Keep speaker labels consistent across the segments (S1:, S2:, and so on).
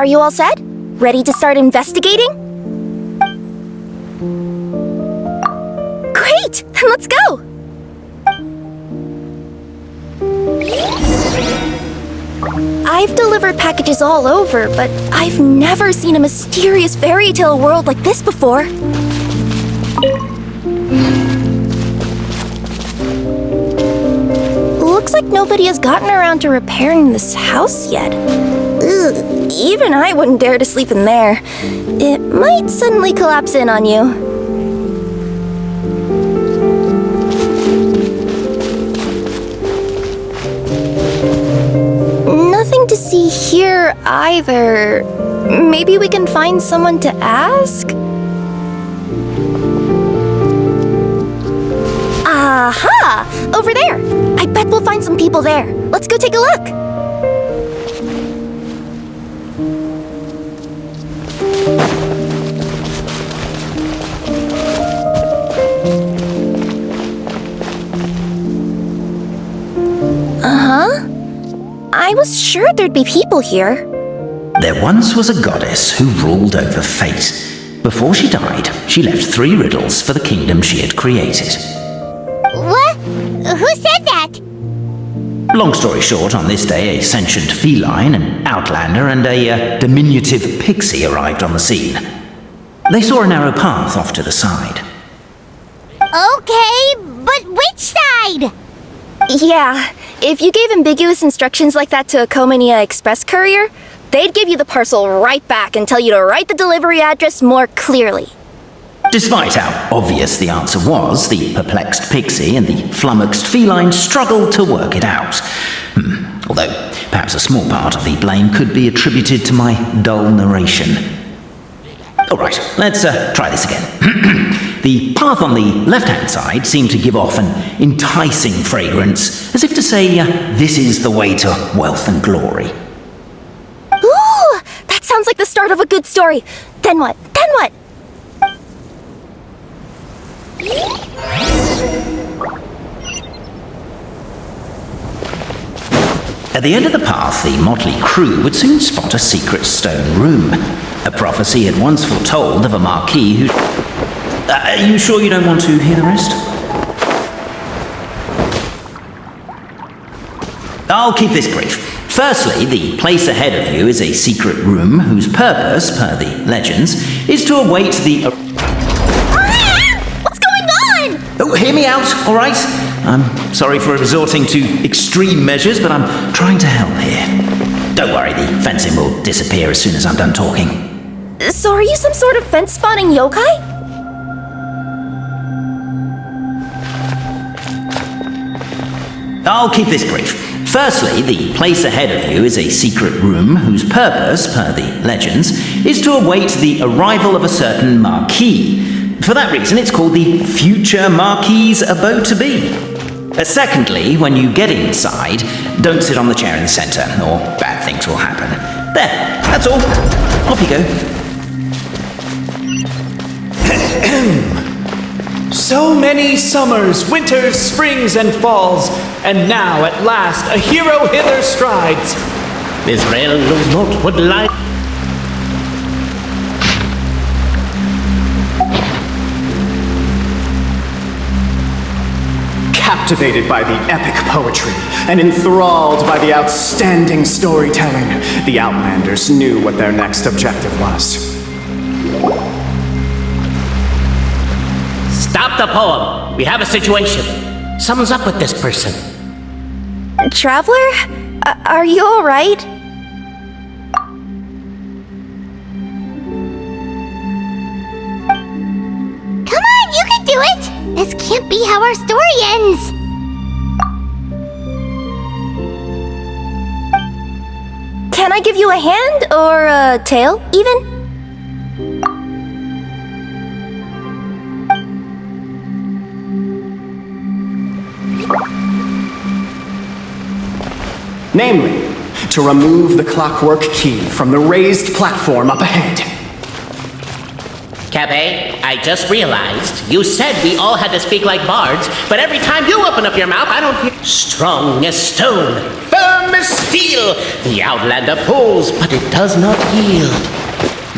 S1: Are you all set? Ready to start investigating? Great! Then let's go! I've delivered packages all over, but I've never seen a mysterious fairy tale world like this before. Looks like nobody has gotten around to repairing this house yet. Ugh, even I wouldn't dare to sleep in there. It might suddenly collapse in on you. Nothing to see here either. Maybe we can find someone to ask? Aha! Over there! I bet we'll find some people there. Let's go take a look! Uh-huh. I was sure there'd be people here.
S2: There once was a goddess who ruled over fate. Before she died, she left 3 riddles for the kingdom she had created.
S3: What? Who said that?
S2: Long story short, on this day, a sentient feline, an outlander, and a diminutive pixie arrived on the scene. They saw a narrow path off to the side.
S3: Okay, but which side?
S1: Yeah, if you gave ambiguous instructions like that to a Comania Express courier, they'd give you the parcel right back and tell you to write the delivery address more clearly.
S2: Despite how obvious the answer was, the perplexed pixie and the flummoxed feline struggled to work it out. Although, perhaps a small part of the blame could be attributed to my dull narration. Alright, let's try this again. The path on the left-hand side seemed to give off an enticing fragrance, as if to say, this is the way to wealth and glory.
S1: Ooh! That sounds like the start of a good story. Then what? Then what?
S2: At the end of the path, the motley crew would soon spot a secret stone room. A prophecy had once foretold of a marquis who... Are you sure you don't want to hear the rest? I'll keep this brief. Firstly, the place ahead of you is a secret room whose purpose, per the legends, is to await the...
S1: What's going on?
S2: Oh, hear me out, all right? I'm sorry for resorting to extreme measures, but I'm trying to help here. Don't worry, the fencing will disappear as soon as I'm done talking.
S1: So are you some sort of fence-spawning yokai?
S2: I'll keep this brief. Firstly, the place ahead of you is a secret room whose purpose, per the legends, is to await the arrival of a certain marquis. For that reason, it's called the future marquis's abode-to-be. Secondly, when you get inside, don't sit on the chair in the center, or bad things will happen. There, that's all. Off you go.
S4: So many summers, winters, springs, and falls, and now at last a hero hither strides. Israel knows not what life.
S5: Captivated by the epic poetry and enthralled by the outstanding storytelling, the Outlanders knew what their next objective was.
S6: Stop the poem. We have a situation. Something's up with this person.
S1: Traveler? Are you alright?
S3: Come on, you can do it! This can't be how our story ends!
S1: Can I give you a hand or a tail, even?
S5: Namely, to remove the clockwork key from the raised platform up ahead.
S6: Cabe, I just realized you said we all had to speak like bards, but every time you open up your mouth, I don't hear strong as stone, firm as steel. The Outlander pulls, but it does not yield.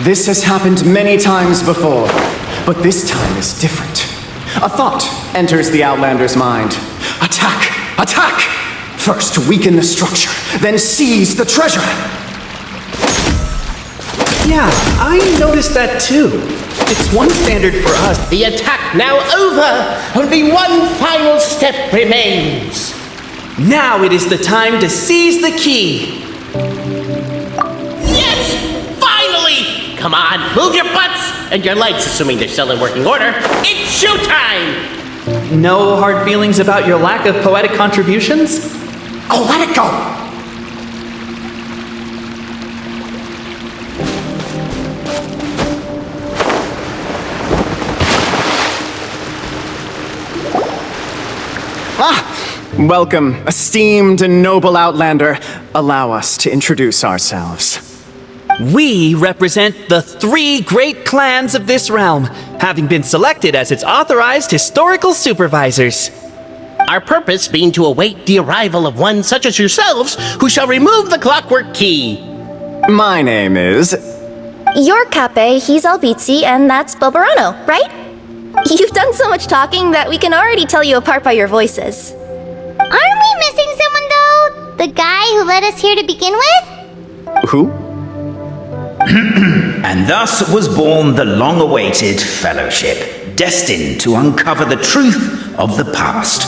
S5: This has happened many times before, but this time is different. A thought enters the Outlander's mind. Attack! Attack! First weaken the structure, then seize the treasure!
S4: Yeah, I noticed that too. It's one standard for us.
S6: The attack now over. Only one final step remains.
S4: Now it is the time to seize the key.
S6: Yes! Finally! Come on, move your butts and your legs, assuming they're still in working order. It's showtime!
S4: No hard feelings about your lack of poetic contributions?
S5: Oh, let it go! Welcome, esteemed and noble Outlander. Allow us to introduce ourselves.
S4: We represent the 3 great clans of this realm, having been selected as its authorized historical supervisors.
S6: Our purpose being to await the arrival of one such as yourselves who shall remove the clockwork key.
S5: My name is...
S1: You're Cape, he's Albizzi, and that's Bobarano, right? You've done so much talking that we can already tell you apart by your voices.
S3: Aren't we missing someone, though? The guy who led us here to begin with?
S5: Who?
S2: And thus was born the long-awaited fellowship, destined to uncover the truth of the past.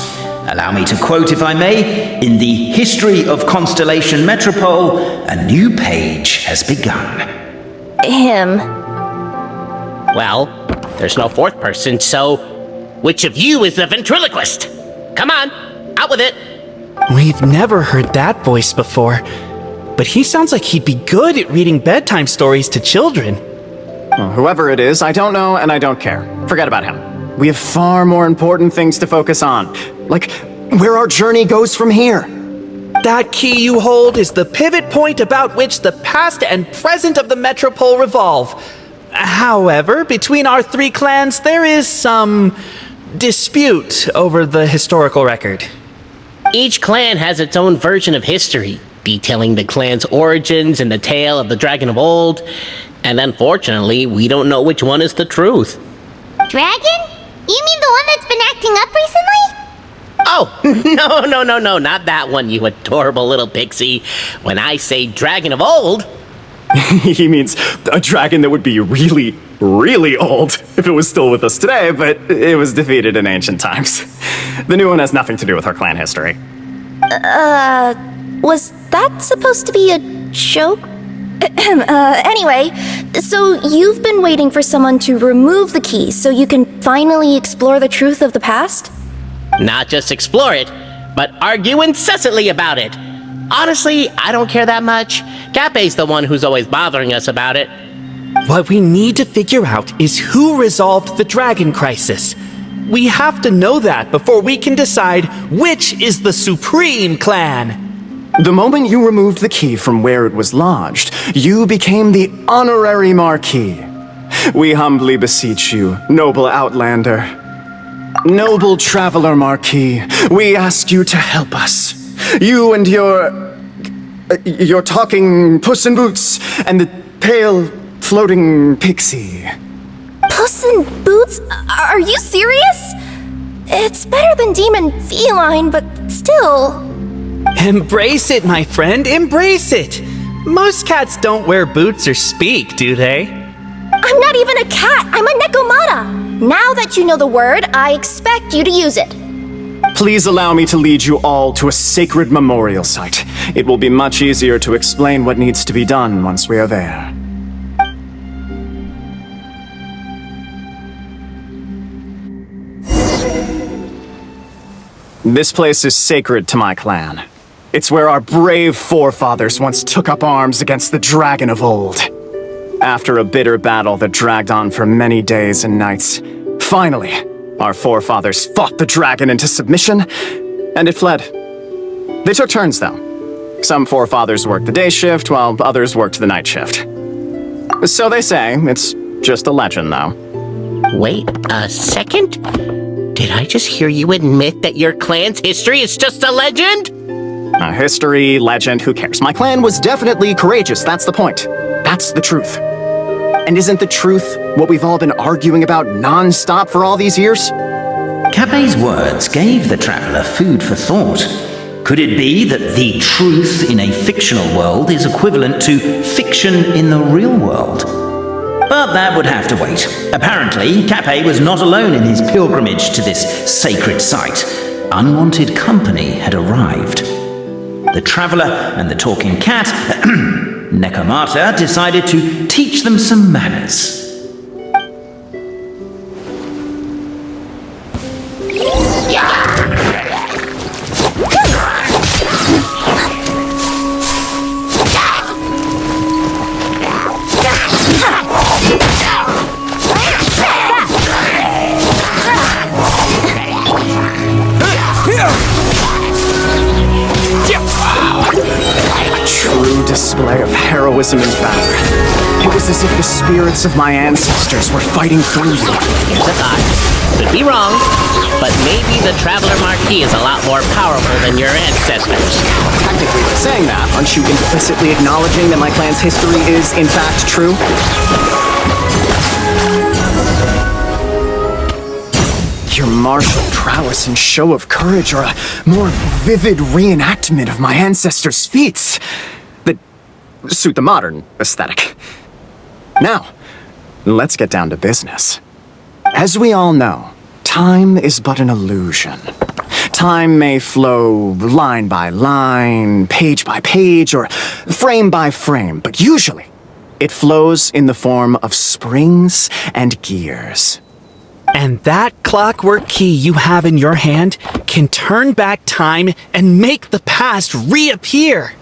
S2: Allow me to quote, if I may, in the history of Constellation Metropole, a new page has begun.
S1: Him.
S6: Well, there's no fourth person, so which of you is the ventriloquist? Come on, out with it.
S4: We've never heard that voice before, but he sounds like he'd be good at reading bedtime stories to children.
S5: Well, whoever it is, I don't know and I don't care. Forget about him. We have far more important things to focus on, like where our journey goes from here.
S4: That key you hold is the pivot point about which the past and present of the Metropole revolve. However, between our 3 clans, there is some dispute over the historical record.
S6: Each clan has its own version of history, detailing the clan's origins and the tale of the dragon of old, and unfortunately, we don't know which one is the truth.
S3: Dragon? You mean the one that's been acting up recently?
S6: Oh, no, not that one, you adorable little pixie. When I say dragon of old...
S5: He means a dragon that would be really, really old if it was still with us today, but it was defeated in ancient times. The new one has nothing to do with our clan history.
S1: Was that supposed to be a joke? Anyway, so you've been waiting for someone to remove the key so you can finally explore the truth of the past?
S6: Not just explore it, but argue incessantly about it. Honestly, I don't care that much. Cape's the one who's always bothering us about it.
S4: What we need to figure out is who resolved the dragon crisis. We have to know that before we can decide which is the supreme clan.
S5: The moment you removed the key from where it was lodged, you became the honorary Marquis. We humbly beseech you, noble Outlander. Noble Traveler Marquis, we ask you to help us. You and your talking Puss in Boots and the pale floating pixie.
S1: Puss in Boots? Are you serious? It's better than Demon Feline, but still.
S4: Embrace it, my friend, embrace it. Most cats don't wear boots or speak, do they?
S1: I'm not even a cat, I'm a Nekomata. Now that you know the word, I expect you to use it.
S5: Please allow me to lead you all to a sacred memorial site. It will be much easier to explain what needs to be done once we are there. This place is sacred to my clan. It's where our brave forefathers once took up arms against the dragon of old. After a bitter battle that dragged on for many days and nights, finally, our forefathers fought the dragon into submission, and it fled. They took turns, though. Some forefathers worked the day shift, while others worked the night shift. So they say, it's just a legend, though.
S6: Wait a second. Did I just hear you admit that your clan's history is just a legend?
S5: History, legend, who cares? My clan was definitely courageous, that's the point. That's the truth. And isn't the truth what we've all been arguing about non-stop for all these years?
S2: Capet's words gave the traveller food for thought. Could it be that the truth in a fictional world is equivalent to fiction in the real world? But that would have to wait. Apparently, Capet was not alone in his pilgrimage to this sacred site. Unwanted company had arrived. The traveller and the talking cat, Necomata, decided to teach them some manners.
S5: Display of heroism and valor. It was as if the spirits of my ancestors were fighting through you.
S6: Here's a thought. Could be wrong, but maybe the Traveler Marquis is a lot more powerful than your ancestors.
S5: Technically, by saying that, aren't you implicitly acknowledging that my clan's history is, in fact, true? Your martial prowess and show of courage are a more vivid reenactment of my ancestors' feats that suit the modern aesthetic. Now, let's get down to business. As we all know, time is but an illusion. Time may flow line by line, page by page, or frame by frame, but usually it flows in the form of springs and gears.
S4: And that clockwork key you have in your hand can turn back time and make the past reappear.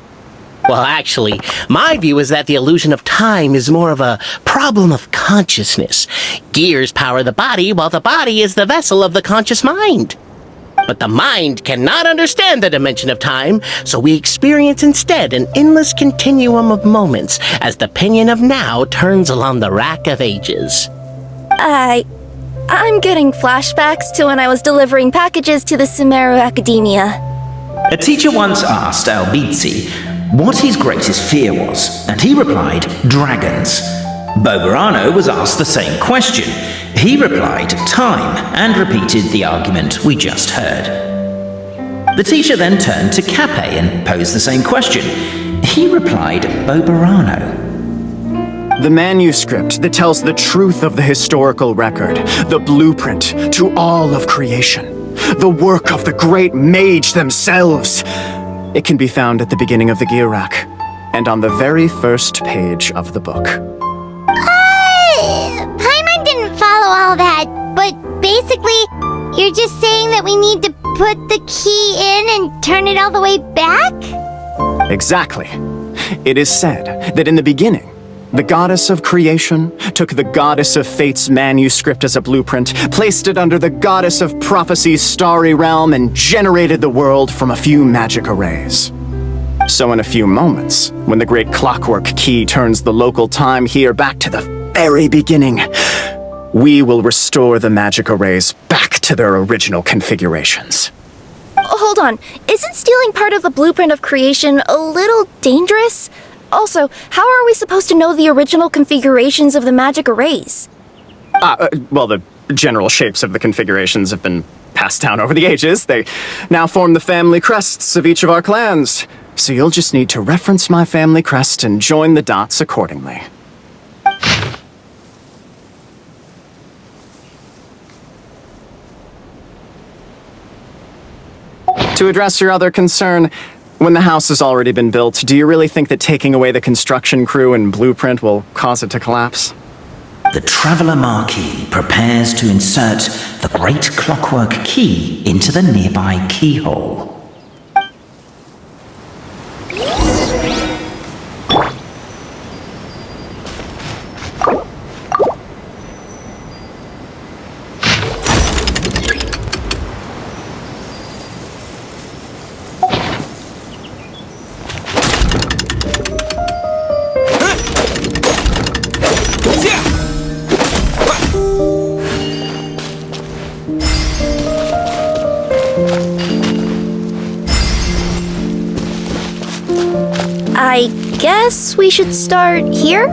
S6: Well, actually, my view is that the illusion of time is more of a problem of consciousness. Gears power the body, while the body is the vessel of the conscious mind. But the mind cannot understand the dimension of time, so we experience instead an endless continuum of moments as the pinion of now turns along the rack of ages.
S1: I'm getting flashbacks to when I was delivering packages to the Sumeru Academia.
S2: A teacher once asked Albizzi what his greatest fear was, and he replied, dragons. Boberano was asked the same question. He replied, time, and repeated the argument we just heard. The teacher then turned to Capet and posed the same question. He replied, Boberano.
S5: The manuscript that tells the truth of the historical record, the blueprint to all of creation, the work of the great mage themselves. It can be found at the beginning of the gear rack, and on the very first page of the book.
S3: Paimon didn't follow all that, but basically, you're just saying that we need to put the key in and turn it all the way back?
S5: Exactly. It is said that in the beginning, the goddess of creation took the goddess of fate's manuscript as a blueprint, placed it under the goddess of prophecy's starry realm, and generated the world from a few magic arrays. So in a few moments, when the great clockwork key turns the local time here back to the very beginning, we will restore the magic arrays back to their original configurations.
S1: Hold on, isn't stealing part of the blueprint of creation a little dangerous? Also, how are we supposed to know the original configurations of the magic arrays?
S5: Well, the general shapes of the configurations have been passed down over the ages. They now form the family crests of each of our clans. So you'll just need to reference my family crest and join the dots accordingly. To address your other concern, when the house has already been built, do you really think that taking away the construction crew and blueprint will cause it to collapse?
S2: The Traveller Marquis prepares to insert the great clockwork key into the nearby keyhole.
S1: guess we should start here?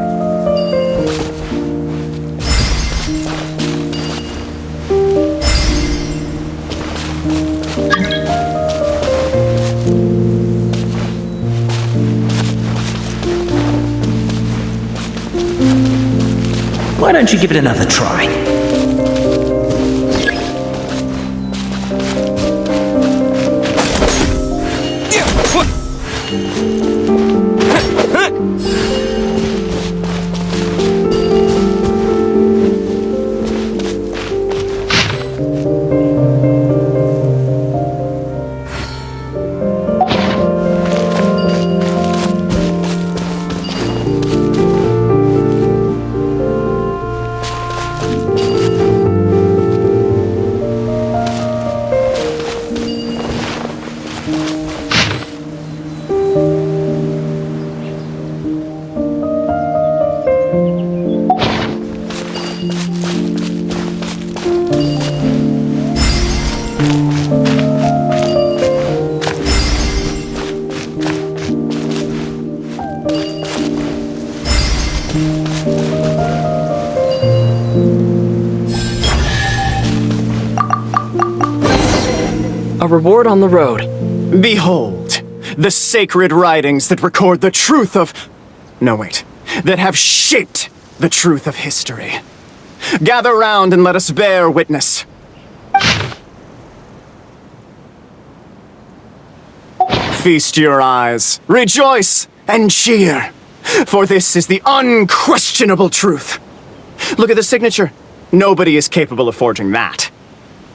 S2: Why don't you give it another try?
S4: A reward on the road.
S5: Behold, the sacred writings that record the truth of... No, wait. That have shaped the truth of history. Gather round and let us bear witness. Feast your eyes, rejoice, and cheer. For this is the unquestionable truth. Look at the signature. Nobody is capable of forging that.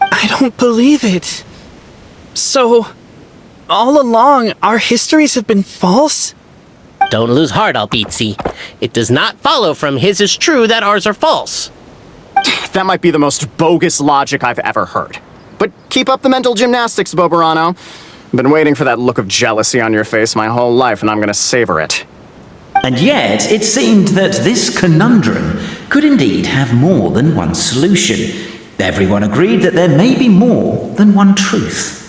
S4: I don't believe it. So, all along, our histories have been false?
S6: Don't lose heart, Albeezy. It does not follow from his is true that ours are false.
S5: That might be the most bogus logic I've ever heard. But keep up the mental gymnastics, Boberano. I've been waiting for that look of jealousy on your face my whole life, and I'm gonna savor it.
S2: And yet, it seemed that this conundrum could indeed have more than one solution. Everyone agreed that there may be more than one truth.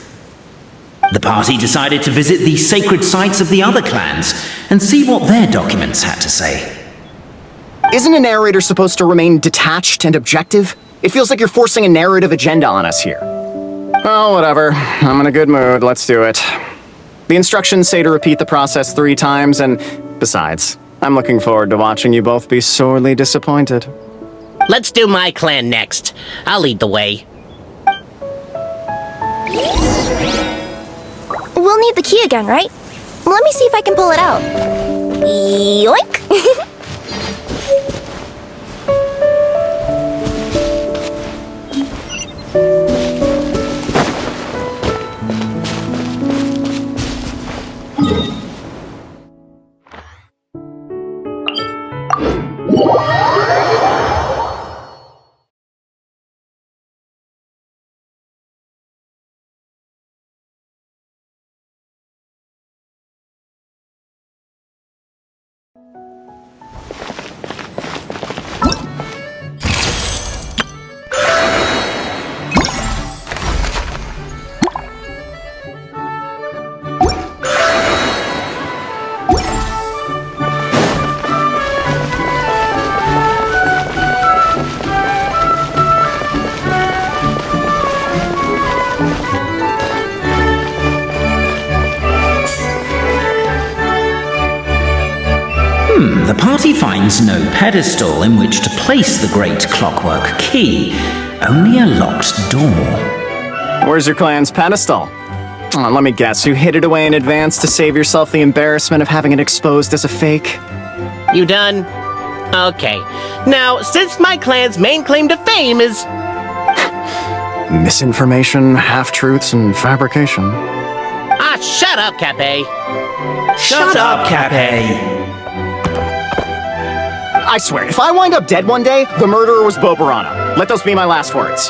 S2: The party decided to visit the sacred sites of the other clans and see what their documents had to say.
S5: Isn't a narrator supposed to remain detached and objective? It feels like you're forcing a narrative agenda on us here. Oh, whatever. I'm in a good mood. Let's do it. The instructions say to repeat the process 3 times, and besides, I'm looking forward to watching you both be sorely disappointed.
S6: Let's do my clan next. I'll lead the way.
S1: We'll need the key again, right? Let me see if I can pull it out. Yoink!
S2: The party finds no pedestal in which to place the great clockwork key, only a locked door.
S5: Where's your clan's pedestal? Oh, let me guess, you hid it away in advance to save yourself the embarrassment of having it exposed as a fake?
S6: You done? Okay. Now, since my clan's main claim to fame is...
S5: Misinformation, half-truths, and fabrication.
S6: Ah, shut up, Cape.
S4: Shut up, Cape.
S5: I swear, if I wind up dead one day, the murderer was Boberano. Let those be my last words.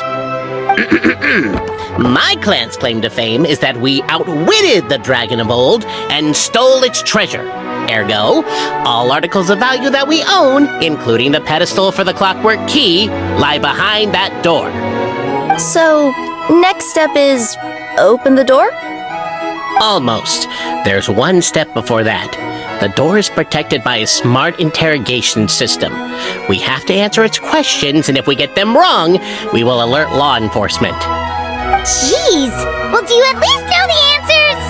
S6: My clan's claim to fame is that we outwitted the dragon of old and stole its treasure. Ergo, all articles of value that we own, including the pedestal for the clockwork key, lie behind that door.
S1: So, next step is open the door?
S6: Almost. There's one step before that. The door is protected by a smart interrogation system. We have to answer its questions, and if we get them wrong, we will alert law enforcement.
S3: Jeez! Well, do you at least know the answers?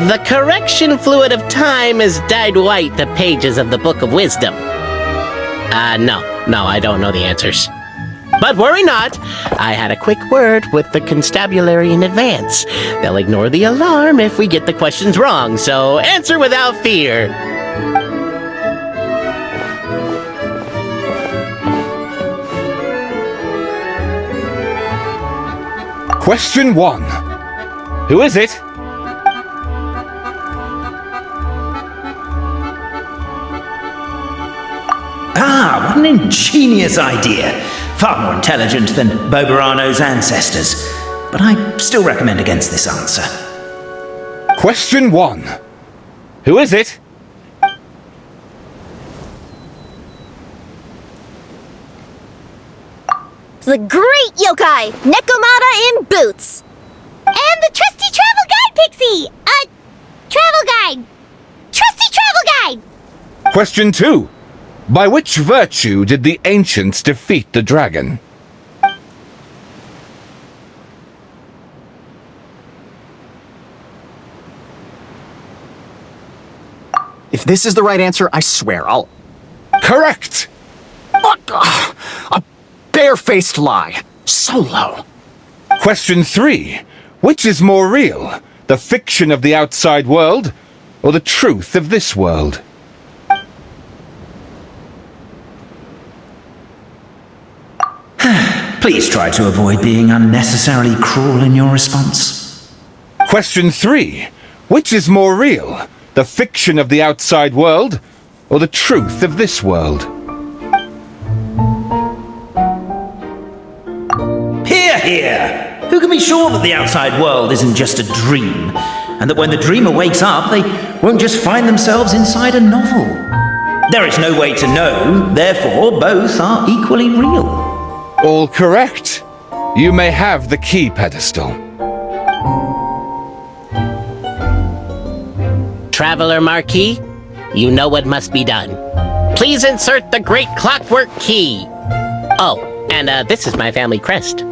S6: The correction fluid of time has dyed white the pages of the Book of Wisdom. No, I don't know the answers. But worry not, I had a quick word with the constabulary in advance. They'll ignore the alarm if we get the questions wrong, so answer without fear.
S7: Question 1. Who is it?
S2: Ah, what an ingenious idea. Far more intelligent than Boberano's ancestors. But I still recommend against this answer.
S7: Question 1. Who is it?
S1: The great yokai, Nekomata in boots.
S3: And the trusty travel guide, Pixie! Travel guide! Trusty travel guide!
S7: Question 2. By which virtue did the ancients defeat the dragon?
S5: If this is the right answer, I swear I'll...
S7: Correct!
S5: A barefaced lie. So low.
S7: Question 3. Which is more real? The fiction of the outside world, or the truth of this world?
S2: Please try to avoid being unnecessarily cruel in your response.
S7: Question 3. Which is more real? The fiction of the outside world, or the truth of this world?
S2: Hear, hear! Who can be sure that the outside world isn't just a dream, and that when the dreamer wakes up, they won't just find themselves inside a novel? There is no way to know, therefore both are equally real.
S7: All correct. You may have the key pedestal.
S6: Traveler Marquis, you know what must be done. Please insert the great clockwork key. Oh, and this is my family crest.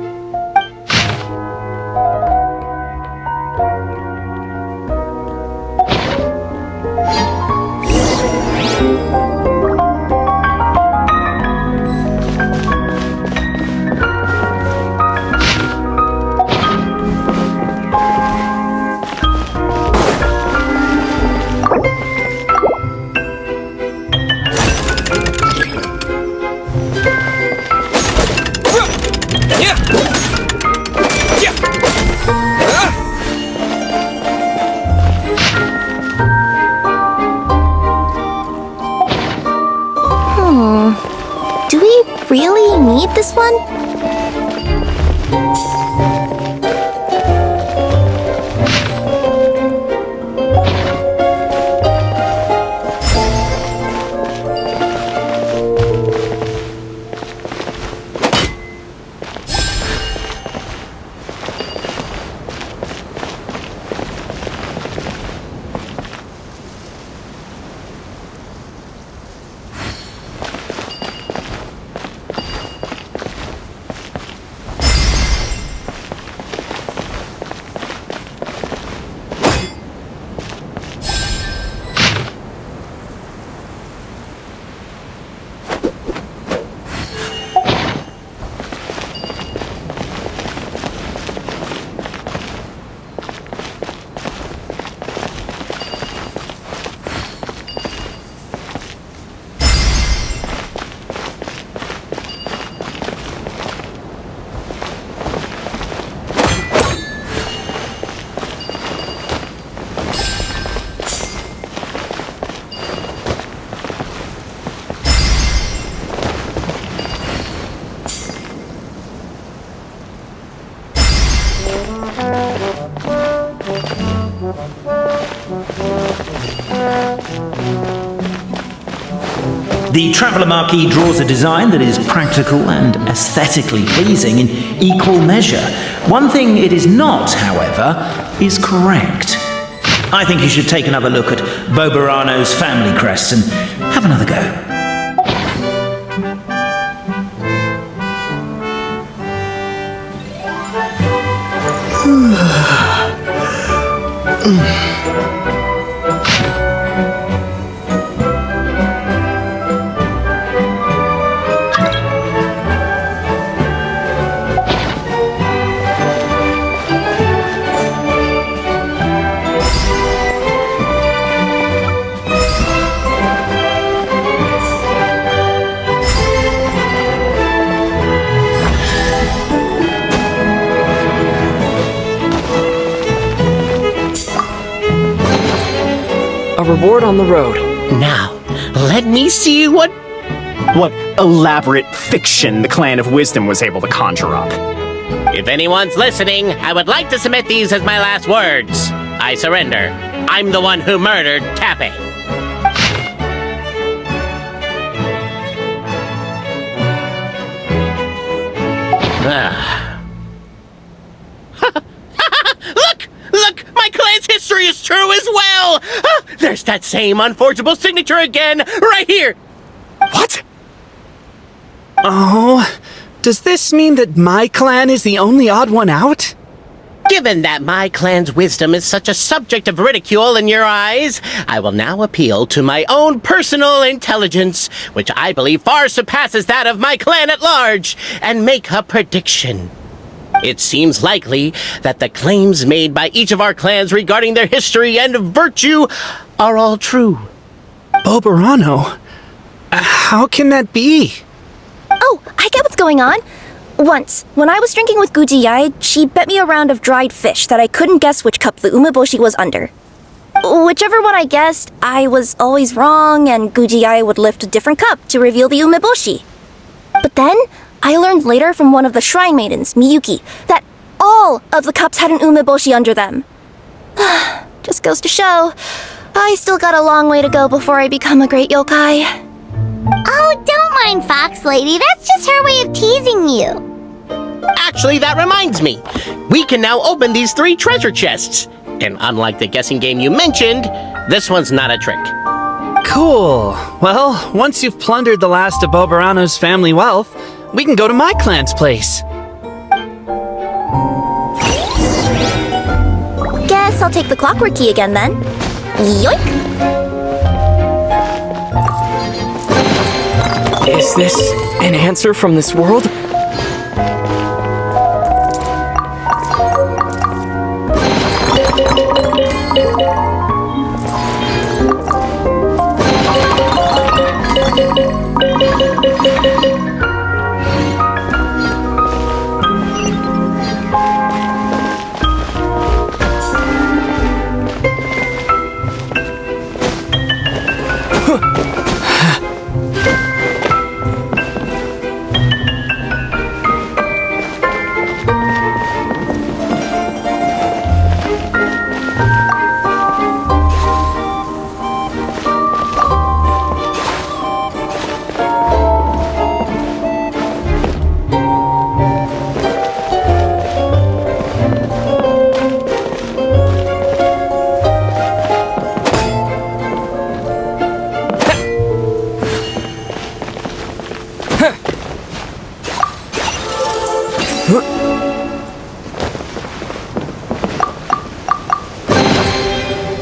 S1: Do we really need this one?
S2: The Traveller Marquis draws a design that is practical and aesthetically pleasing in equal measure. One thing it is not, however, is correct. I think you should take another look at Bobarano's family crest and have another go.
S8: A reward on the road.
S6: Now, let me see what...
S5: What elaborate fiction the Clan of Wisdom was able to conjure up.
S6: If anyone's listening, I would like to submit these as my last words. I surrender. I'm the one who murdered Tappy. Look! My clan's history is true as well! There's that same unforgeable signature again, right here!
S5: What?
S4: Oh, does this mean that my clan is the only odd one out?
S6: Given that my clan's wisdom is such a subject of ridicule in your eyes, I will now appeal to my own personal intelligence, which I believe far surpasses that of my clan at large, and make a prediction. It seems likely that the claims made by each of our clans regarding their history and virtue are all true.
S4: Bobarano? How can that be?
S1: Oh, I get what's going on. Once, when I was drinking with Gujiyai, she bet me a round of dried fish that I couldn't guess which cup the umeboshi was under. Whichever one I guessed, I was always wrong, and Gujiyai would lift a different cup to reveal the umeboshi. But then, I learned later from one of the shrine maidens, Miyuki, that all of the cups had an umeboshi under them. Just goes to show, I still got a long way to go before I become a great yokai.
S3: Oh, don't mind Fox Lady. That's just her way of teasing you.
S6: Actually, that reminds me. We can now open these 3 treasure chests. And unlike the guessing game you mentioned, this one's not a trick.
S4: Cool. Well, once you've plundered the last of Bobarano's family wealth, we can go to my clan's place.
S1: Guess I'll take the clockwork key again then. Yoink!
S8: Is this an answer from this world?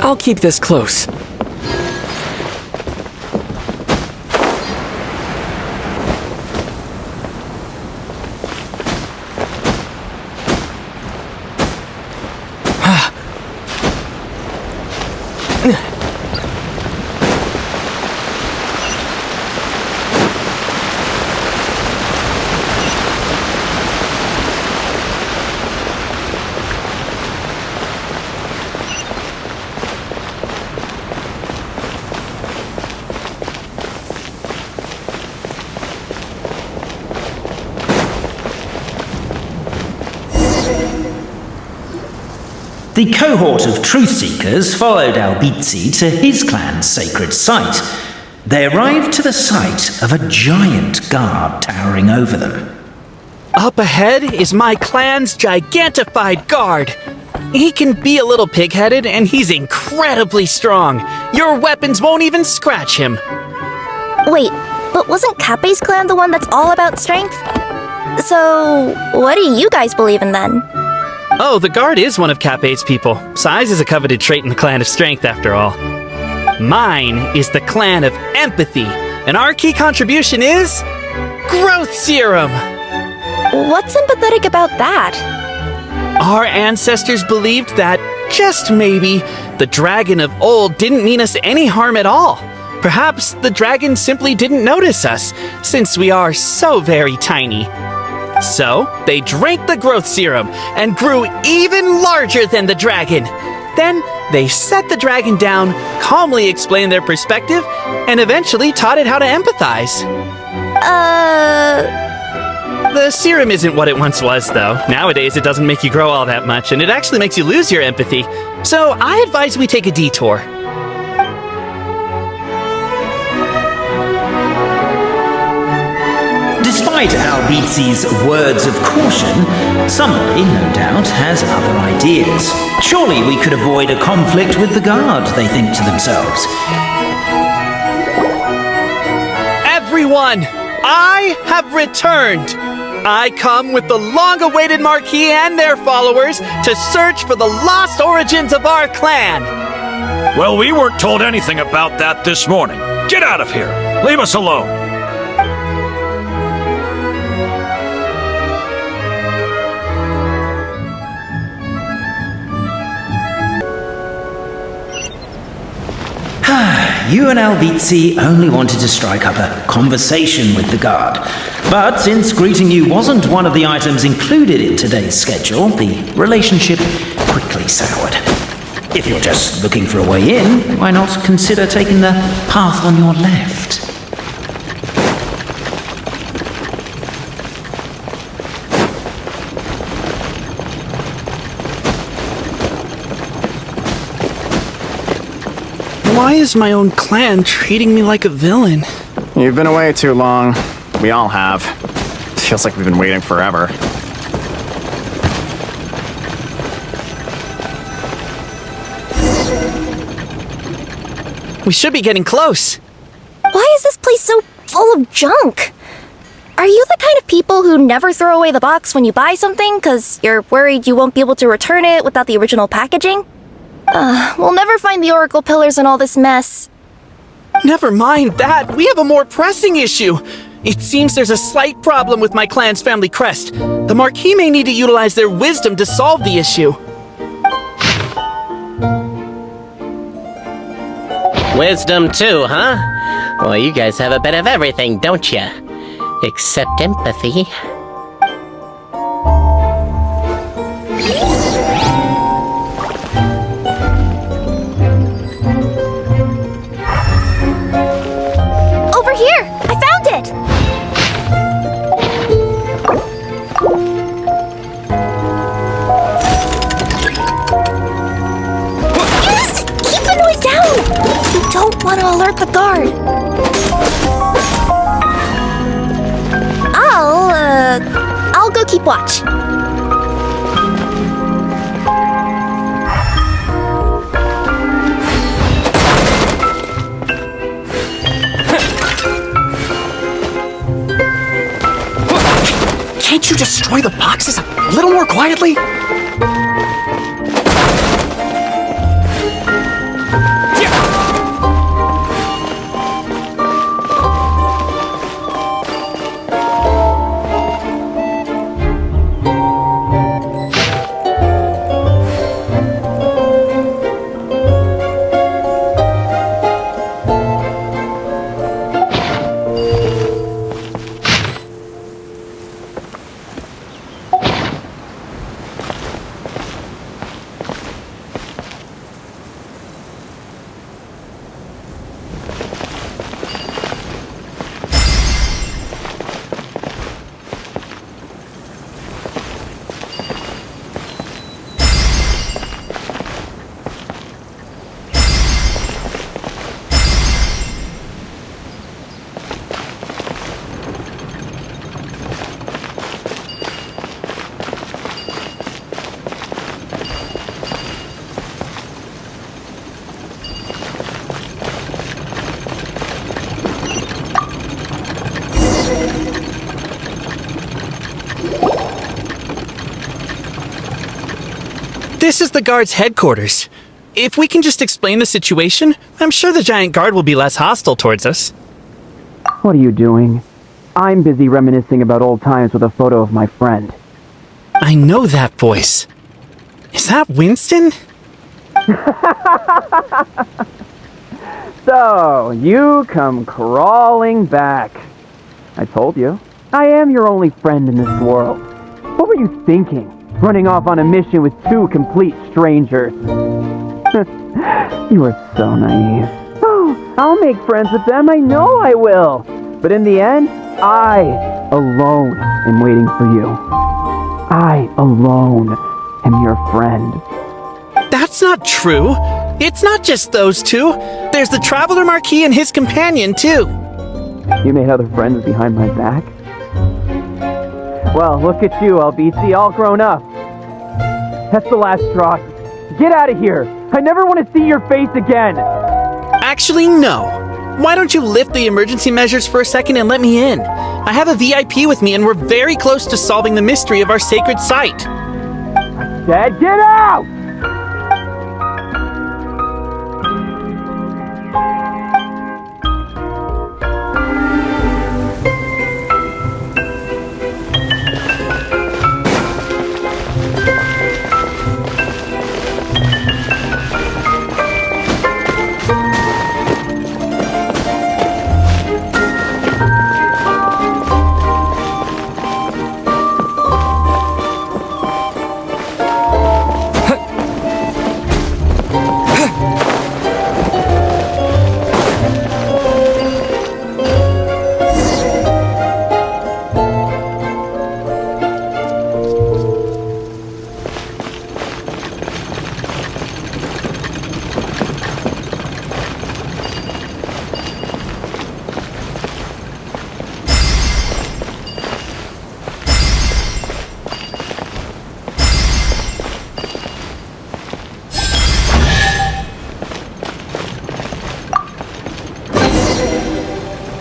S8: I'll keep this close.
S2: The cohort of truth seekers followed Albizzi to his clan's sacred site. They arrived to the site of a giant guard towering over them.
S4: Up ahead is my clan's gigantified guard. He can be a little pig-headed, and he's incredibly strong. Your weapons won't even scratch him.
S1: Wait, but wasn't Kappe's clan the one that's all about strength? So, what do you guys believe in then?
S4: Oh, the guard is one of Kappe's people. Size is a coveted trait in the clan of strength, after all. Mine is the clan of empathy, and our key contribution is growth serum.
S1: What's empathetic about that?
S4: Our ancestors believed that, just maybe, the dragon of old didn't mean us any harm at all. Perhaps the dragon simply didn't notice us, since we are so very tiny. So, they drank the growth serum and grew even larger than the dragon. Then, they set the dragon down, calmly explained their perspective, and eventually taught it how to empathize. The serum isn't what it once was, though. Nowadays, it doesn't make you grow all that much, and it actually makes you lose your empathy. So, I advise we take a detour.
S2: Despite Albizzi's words of caution, somebody, no doubt, has other ideas. Surely we could avoid a conflict with the guard, they think to themselves.
S4: Everyone, I have returned. I come with the long-awaited Marquis and their followers to search for the lost origins of our clan.
S9: Well, we weren't told anything about that this morning. Get out of here. Leave us alone.
S2: You and Albizzi only wanted to strike up a conversation with the guard. But since greeting you wasn't one of the items included in today's schedule, the relationship quickly soured. If you're just looking for a way in, why not consider taking the path on your left?
S4: Why is my own clan treating me like a villain?
S5: You've been away too long. We all have. Feels like we've been waiting forever.
S4: We should be getting close.
S1: Why is this place so full of junk? Are you the kind of people who never throw away the box when you buy something because you're worried you won't be able to return it without the original packaging? We'll never find the Oracle Pillars in all this mess.
S4: Never mind that. We have a more pressing issue. It seems there's a slight problem with my clan's family crest. The Marquis may need to utilize their wisdom to solve the issue.
S6: Wisdom too, huh? Well, you guys have a bit of everything, don't you? Except empathy.
S1: Over here! I found it! Keep the noise down! You don't want to alert the guard. I'll go keep watch.
S5: Can't you destroy the boxes a little more quietly?
S4: This is the guard's headquarters. If we can just explain the situation, I'm sure the giant guard will be less hostile towards us.
S10: What are you doing? I'm busy reminiscing about old times with a photo of my friend.
S4: I know that voice. Is that Winston?
S10: So, you come crawling back. I told you, I am your only friend in this world. What were you thinking? Running off on a mission with two complete strangers. You are so naive. Oh, I'll make friends with them, I know I will. But in the end, I alone am waiting for you. I alone am your friend.
S4: That's not true. It's not just those two. There's the Traveler Marquis and his companion, too.
S10: You made other friends behind my back? Well, look at you, LBC, all grown up. That's the last straw. Get out of here! I never want to see your face again!
S4: Actually, no. Why don't you lift the emergency measures for a second and let me in? I have a VIP with me and we're very close to solving the mystery of our sacred site.
S10: Dad, get out!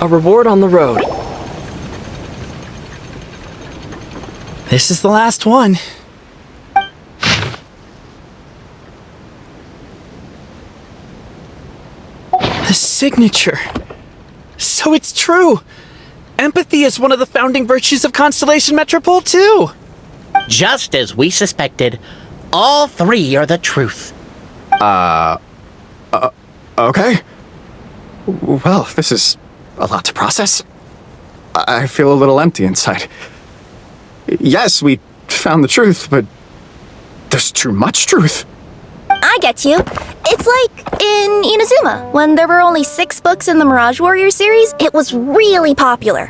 S8: A reward on the road.
S4: This is the last one. The signature. So it's true. Empathy is one of the founding virtues of Constellation Metropole, too.
S6: Just as we suspected, all three are the truth.
S5: Okay. Well, this is a lot to process. I feel a little empty inside. Yes, we found the truth, but there's too much truth.
S1: I get you. It's like in Inazuma, when there were only 6 books in the Mirage Warrior series, it was really popular.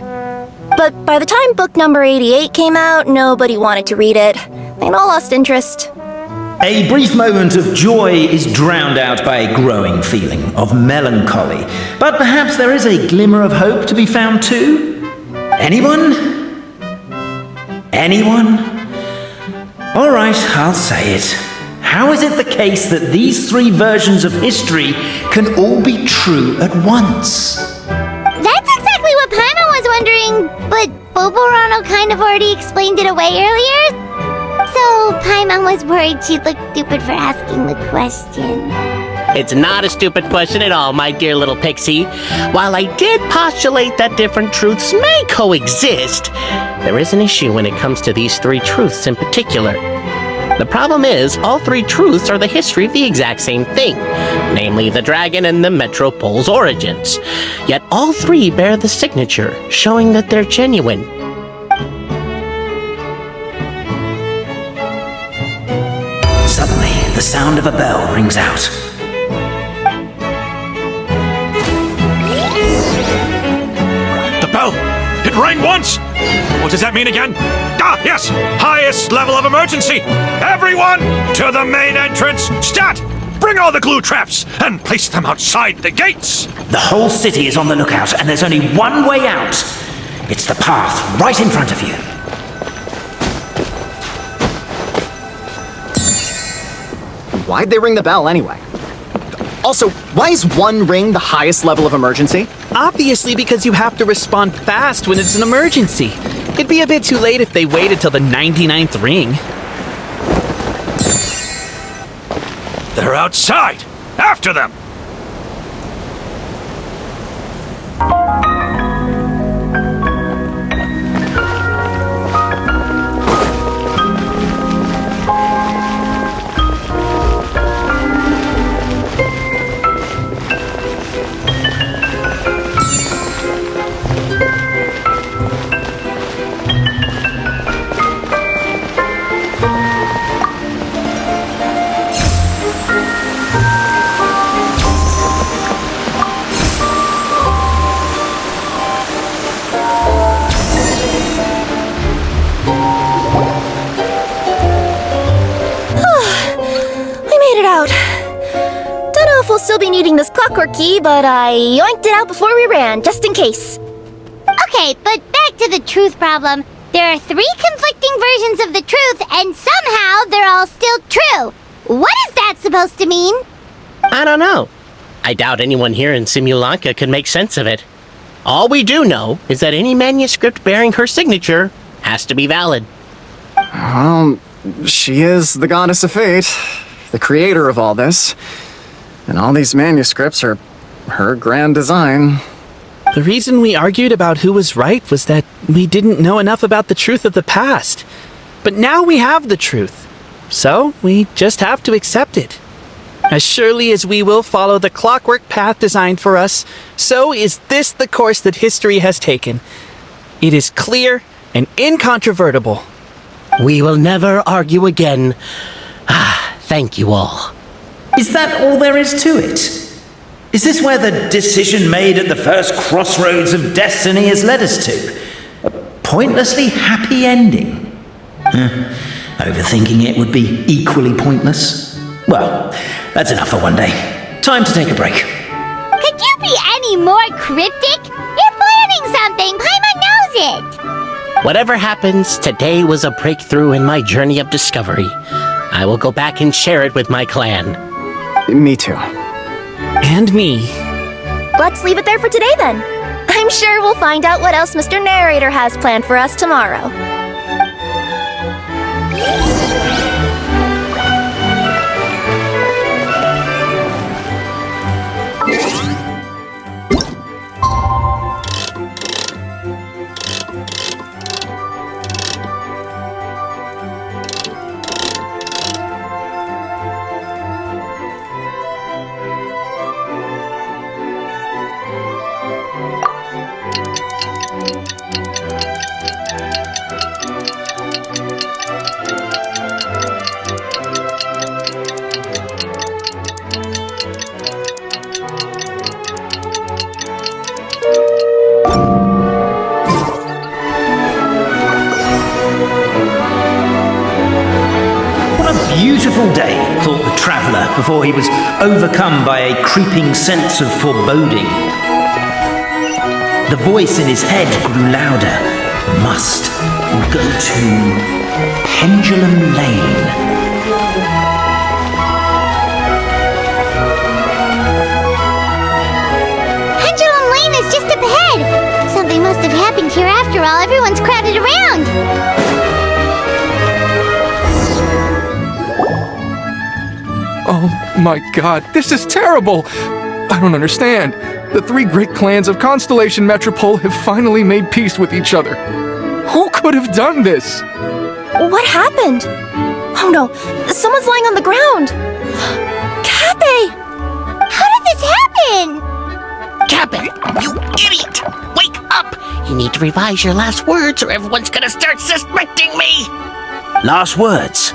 S1: But by the time book number 88 came out, nobody wanted to read it. They'd all lost interest.
S2: A brief moment of joy is drowned out by a growing feeling of melancholy. But perhaps there is a glimmer of hope to be found too? Anyone? Anyone? All right, I'll say it. How is it the case that these 3 versions of history can all be true at once?
S3: That's exactly what Paimon was wondering, but Boborano kind of already explained it away earlier. So Paimon was worried she'd look stupid for asking the question.
S6: It's not a stupid question at all, my dear little pixie. While I did postulate that different truths may coexist, there is an issue when it comes to these 3 truths in particular. The problem is, all 3 truths are the history of the exact same thing, namely the dragon and the Metropole's origins. Yet all 3 bear the signature, showing that they're genuine.
S2: Suddenly, the sound of a bell rings out.
S9: The bell! It rang once! What does that mean again? Ah, yes! Highest level of emergency! Everyone to the main entrance! Stat! Bring all the glue traps and place them outside the gates!
S2: The whole city is on the lookout, and there's only one way out. It's the path right in front of you.
S5: Why'd they ring the bell anyway? Also, why is 1 ring the highest level of emergency?
S4: Obviously because you have to respond fast when it's an emergency. It'd be a bit too late if they waited till the 99th ring.
S9: They're outside! After them!
S1: We'll still be needing this clockwork key, but I yoinked it out before we ran, just in case.
S3: Okay, but back to the truth problem. There are 3 conflicting versions of the truth, and somehow they're all still true. What is that supposed to mean?
S6: I don't know. I doubt anyone here in Simulanka could make sense of it. All we do know is that any manuscript bearing her signature has to be valid.
S5: Well, she is the goddess of fate, the creator of all this. And all these manuscripts are her grand design.
S4: The reason we argued about who was right was that we didn't know enough about the truth of the past. But now we have the truth. So we just have to accept it. As surely as we will follow the clockwork path designed for us, so is this the course that history has taken. It is clear and incontrovertible.
S6: We will never argue again. Thank you all.
S2: Is that all there is to it? Is this where the decision made at the first crossroads of destiny has led us to? A pointlessly happy ending? Overthinking it would be equally pointless. Well, that's enough for one day. Time to take a break.
S3: Could you be any more cryptic? You're planning something. Paimon knows it.
S6: Whatever happens, today was a breakthrough in my journey of discovery. I will go back and share it with my clan.
S5: Me too.
S4: And me.
S1: Let's leave it there for today then. I'm sure we'll find out what else Mr. Narrator has planned for us tomorrow.
S2: Beautiful day, thought the traveller before he was overcome by a creeping sense of foreboding. The voice in his head grew louder. Must go to Pendulum Lane.
S3: Pendulum Lane is just up ahead. Something must have happened here after all. Everyone's crowded around.
S11: Oh my god, this is terrible! I don't understand. The 3 great clans of Constellation Metropole have finally made peace with each other. Who could have done this?
S1: What happened? Oh no, someone's lying on the ground! Cappe!
S3: How did this happen?
S6: Cappe, you idiot! Wake up! You need to revise your last words or everyone's gonna start suspecting me!
S2: Last words?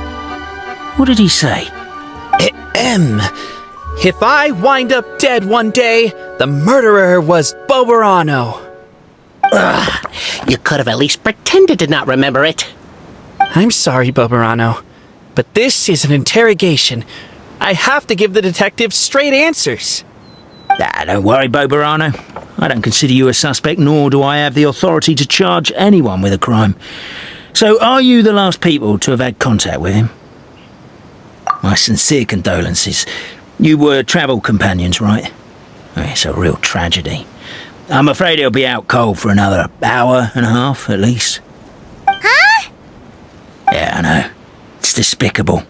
S2: What did he say?
S4: If I wind up dead one day, the murderer was Boberano.
S6: You could have at least pretended to not remember it.
S4: I'm sorry, Boberano, but this is an interrogation. I have to give the detective straight answers.
S2: Don't worry, Boberano. I don't consider you a suspect, nor do I have the authority to charge anyone with a crime. So, are you the last people to have had contact with him? My sincere condolences. You were travel companions, right? It's a real tragedy. I'm afraid he'll be out cold for another hour and a half, at least.
S3: Huh?
S2: Yeah, I know. It's despicable.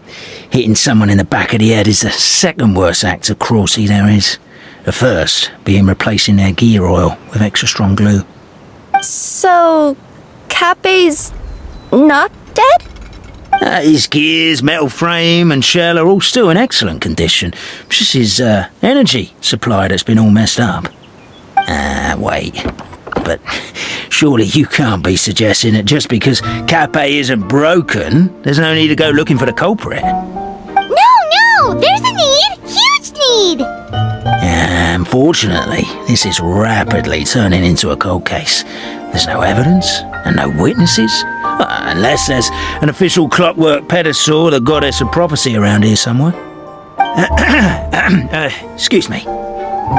S2: Hitting someone in the back of the head is the second worst act of cruelty there is. The first being replacing their gear oil with extra strong glue.
S1: So, Cape's not dead?
S2: His gears, metal frame and shell are all still in excellent condition. It's just his energy supply that's been all messed up. Wait. But surely you can't be suggesting that just because Cape isn't broken, there's no need to go looking for the culprit.
S3: No! There's a need! Huge need!
S2: Unfortunately, this is rapidly turning into a cold case. There's no evidence and no witnesses. Unless there's an official clockwork pedestal, the goddess of prophecy around here somewhere. Excuse me.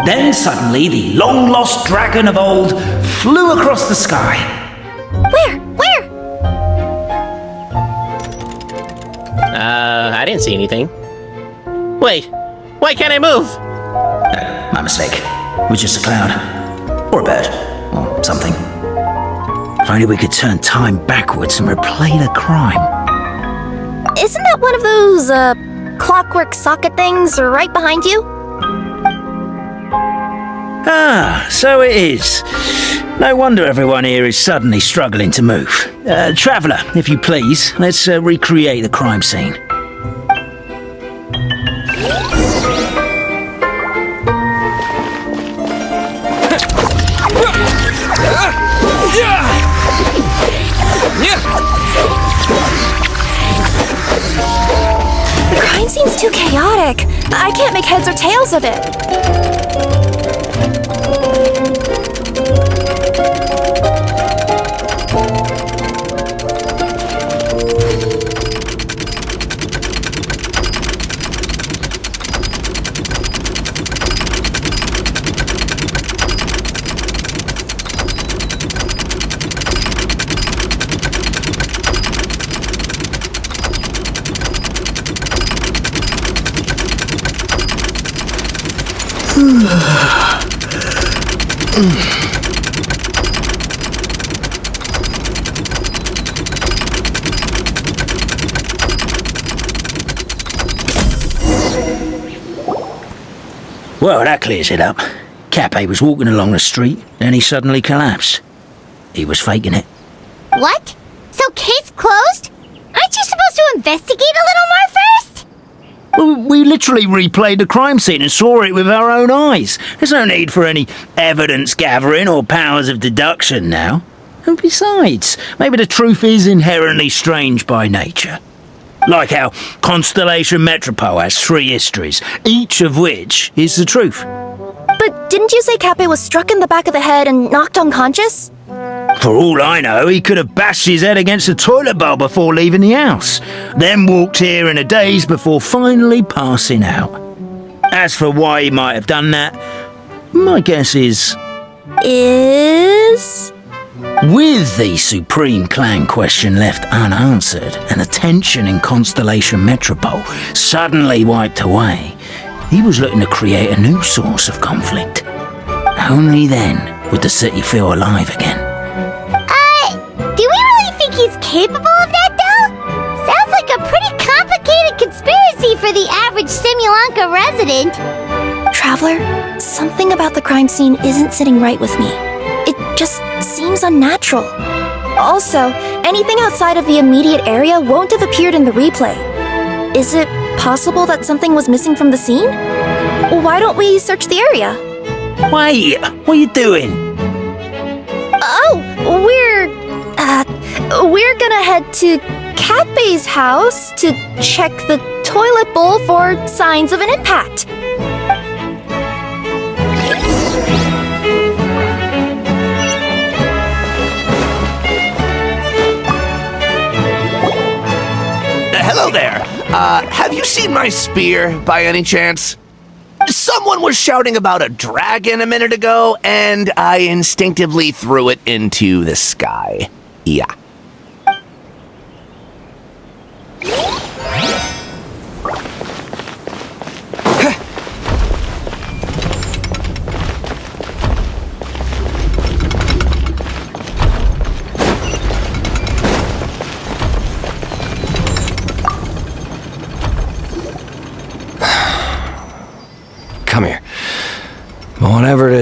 S2: Then suddenly the long-lost dragon of old flew across the sky.
S1: Where?
S6: I didn't see anything. Wait, why can't I move?
S2: My mistake. It was just a cloud. Or a bird. Or something. If only we could turn time backwards and replay the crime.
S1: Isn't that one of those, clockwork socket things right behind you?
S2: So it is. No wonder everyone here is suddenly struggling to move. Traveller, if you please, let's recreate the crime scene.
S1: The crime seems too chaotic. I can't make heads or tails of it.
S2: Well, that clears it up. Cape was walking along the street, then he suddenly collapsed. He was faking it.
S3: What? So case closed? Aren't you supposed to investigate a little more first?
S2: Well, we literally replayed the crime scene and saw it with our own eyes. There's no need for any evidence gathering or powers of deduction now. And besides, maybe the truth is inherently strange by nature. Like how Constellation Metropole has 3 histories, each of which is the truth.
S1: But didn't you say Cape was struck in the back of the head and knocked unconscious?
S2: For all I know, he could have bashed his head against a toilet bowl before leaving the house, then walked here in a daze before finally passing out. As for why he might have done that, my guess is... With the Supreme Clan question left unanswered and the tension in Constellation Metropole suddenly wiped away, he was looking to create a new source of conflict. Only then would the city feel alive again.
S3: Do we really think he's capable of that, though? Sounds like a pretty complicated conspiracy for the average Simulanka resident.
S1: Traveler, something about the crime scene isn't sitting right with me. It just seems unnatural. Also, anything outside of the immediate area won't have appeared in the replay. Is it possible that something was missing from the scene? Why don't we search the area?
S2: Wait, what are you doing?
S1: Oh, we're gonna head to Cape's house to check the toilet bowl for signs of an impact.
S12: Hello there. Have you seen my spear by any chance? Someone was shouting about a dragon a minute ago, and I instinctively threw it into the sky. Yeah.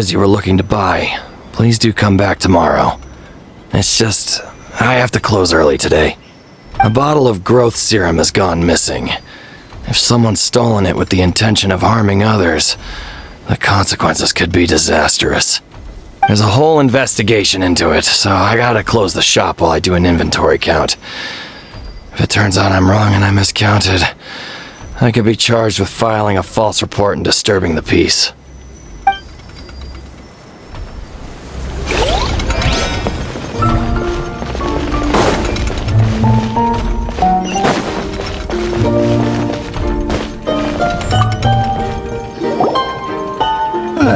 S8: watches you were looking to buy. Please do come back tomorrow. It's just, I have to close early today. A bottle of growth serum has gone missing. If someone's stolen it with the intention of harming others, the consequences could be disastrous. There's a whole investigation into it, so I gotta close the shop while I do an inventory count. If it turns out I'm wrong and I miscounted, I could be charged with filing a false report and disturbing the peace.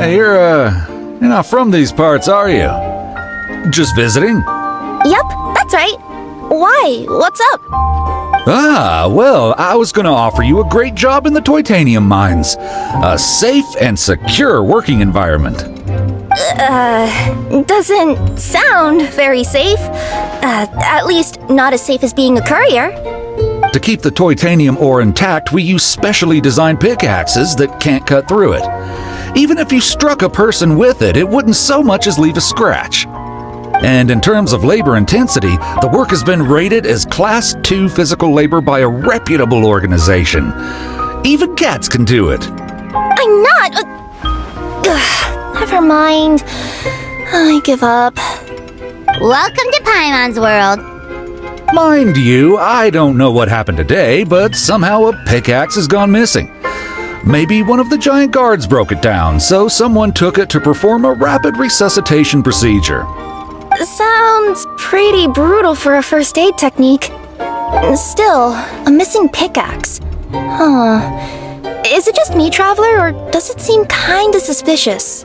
S9: You're not from these parts, are you? Just visiting?
S1: Yep, that's right. Why? What's up?
S9: Ah, well, I was gonna offer you a great job in the Titanium mines. A safe and secure working environment.
S1: Doesn't sound very safe. At least not as safe as being a courier.
S9: To keep the Titanium ore intact, we use specially designed pickaxes that can't cut through it. Even if you struck a person with it, it wouldn't so much as leave a scratch. And in terms of labor intensity, the work has been rated as Class 2 physical labor by a reputable organization. Even cats can do it.
S1: I'm not. Never mind. I give up.
S3: Welcome to Paimon's world.
S9: Mind you, I don't know what happened today, but somehow a pickaxe has gone missing. Maybe one of the giant guards broke it down, so someone took it to perform a rapid resuscitation procedure.
S1: Sounds pretty brutal for a first aid technique. Still, a missing pickaxe. Huh. Is it just me, Traveler, or does it seem kinda suspicious?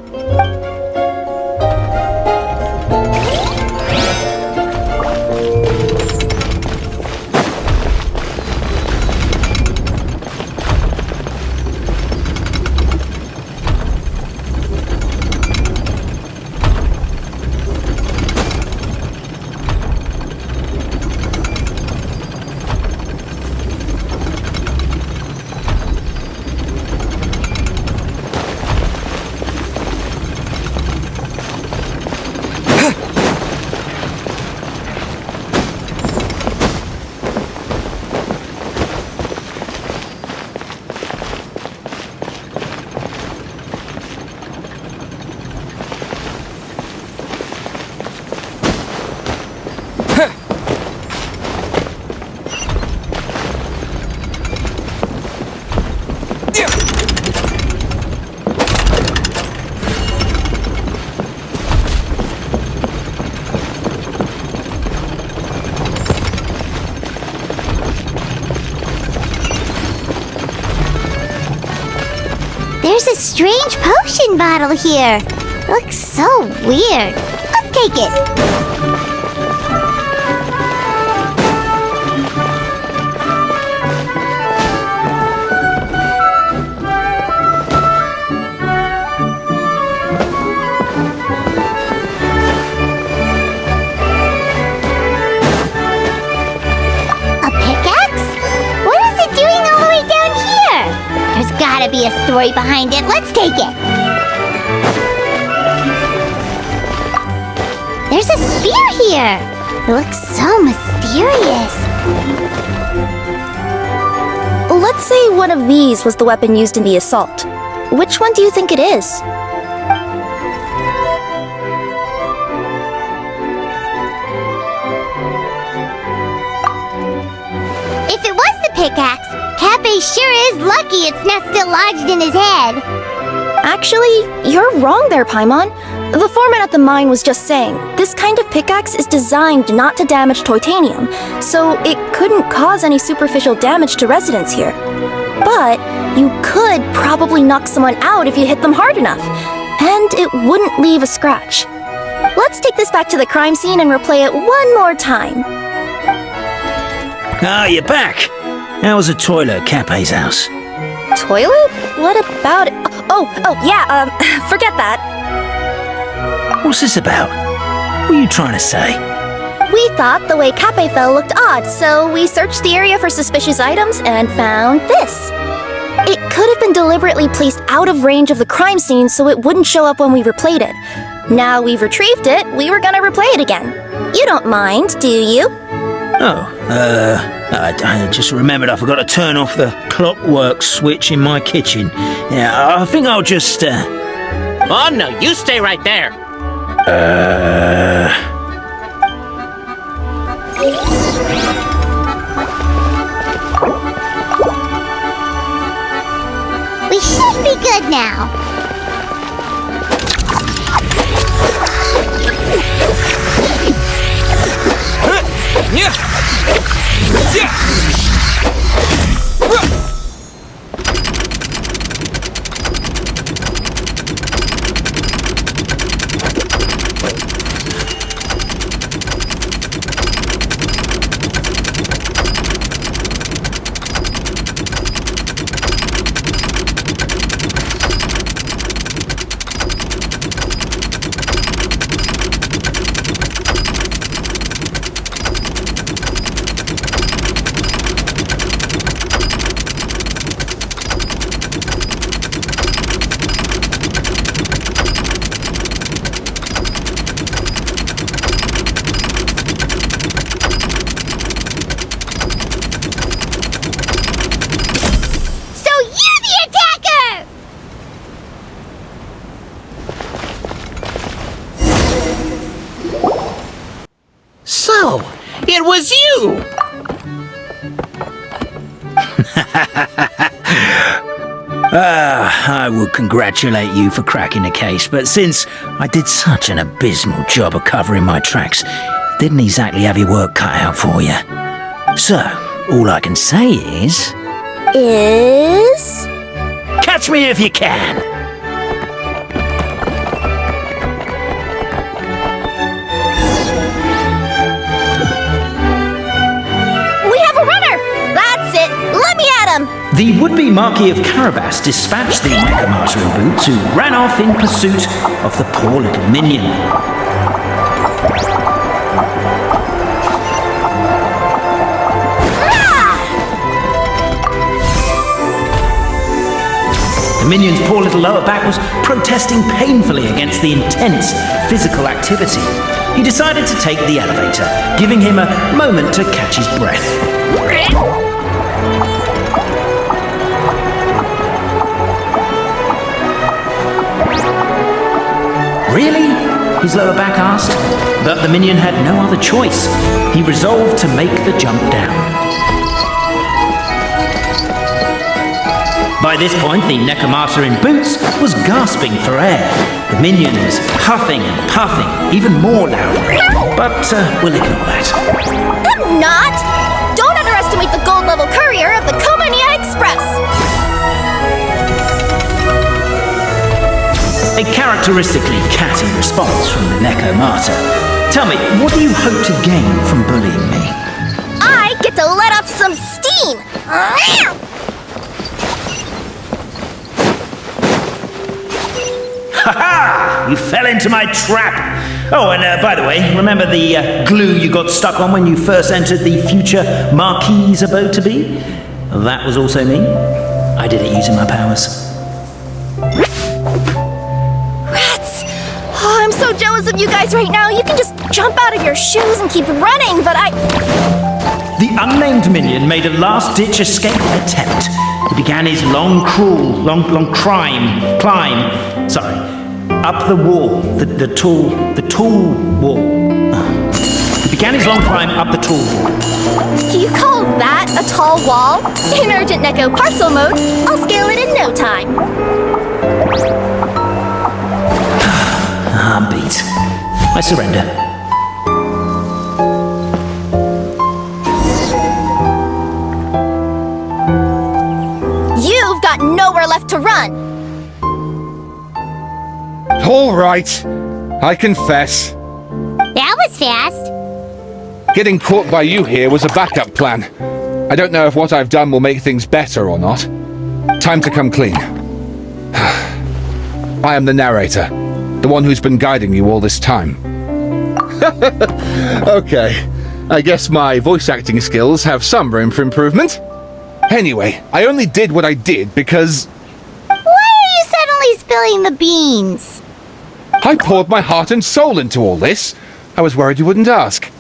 S3: There's a strange potion bottle here. Looks so weird. Let's take it. Gotta be a story behind it. Let's take it. There's a spear here. It looks so mysterious.
S1: Let's say one of these was the weapon used in the assault. Which one do you think it is?
S3: If it was the pickaxe, Cappe sure is lucky it's not still lodged in his head.
S1: Actually, you're wrong there, Paimon. The foreman at the mine was just saying, this kind of pickaxe is designed not to damage titanium, so it couldn't cause any superficial damage to residents here. But you could probably knock someone out if you hit them hard enough, and it wouldn't leave a scratch. Let's take this back to the crime scene and replay it one more time.
S2: Ah, you're back. How was the toilet at Cappe's house?
S1: Toilet? What about it? Oh, yeah, forget that.
S2: What's this about? What are you trying to say?
S1: We thought the way Cappe fell looked odd, so we searched the area for suspicious items and found this. It could have been deliberately placed out of range of the crime scene so it wouldn't show up when we replayed it. Now we've retrieved it, we were gonna replay it again. You don't mind, do you?
S13: I just remembered I forgot to turn off the clockwork switch in my kitchen. Yeah, I think I'll just,
S6: Oh no, you stay right there.
S3: We should be good now.
S6: So, it was you!
S13: I would congratulate you for cracking the case, but since I did such an abysmal job of covering my tracks, didn't exactly have your work cut out for you. So, all I can say is... catch me if you can! The would-be Marquis of Carabas dispatched the Necromancer in boots, who ran off in pursuit of the poor little minion. The minion's poor little lower back was protesting painfully against the intense physical activity. He decided to take the elevator, giving him a moment to catch his breath. Really? His lower back asked. But the minion had no other choice. He resolved to make the jump down. By this point, the Necromancer in boots was gasping for air. The minion was huffing and puffing, even more loudly. But we'll ignore that.
S1: I'm not! Don't underestimate the gold-level courier of the Komania Express!
S13: A characteristically catty response from the Necromancer. Tell me, what do you hope to gain from bullying me?
S1: I get to let off some steam!
S13: Ha-ha! You fell into my trap! Oh, and by the way, remember the glue you got stuck on when you first entered the future Marquis' abode to be? That was also me. I did it using my powers.
S1: Oh, I'm so jealous of you guys right now. You can just jump out of your shoes and keep running, but
S13: The unnamed minion made a last-ditch escape attempt. He began his long climb, up the wall, the tall wall. He began his long climb up the tall wall.
S1: You call that a tall wall? In urgent Neko parcel mode, I'll scale it in no time.
S13: I'm beat. I surrender.
S1: You've got nowhere left to run.
S7: All right, I confess.
S3: That was fast.
S7: Getting caught by you here was a backup plan. I don't know if what I've done will make things better or not. Time to come clean. I am the narrator, the one who's been guiding you all this time. Okay, I guess my voice acting skills have some room for improvement. Anyway, I only did what I did because
S3: Why are you suddenly spilling the beans?
S7: I poured my heart and soul into all this. I was worried you wouldn't ask.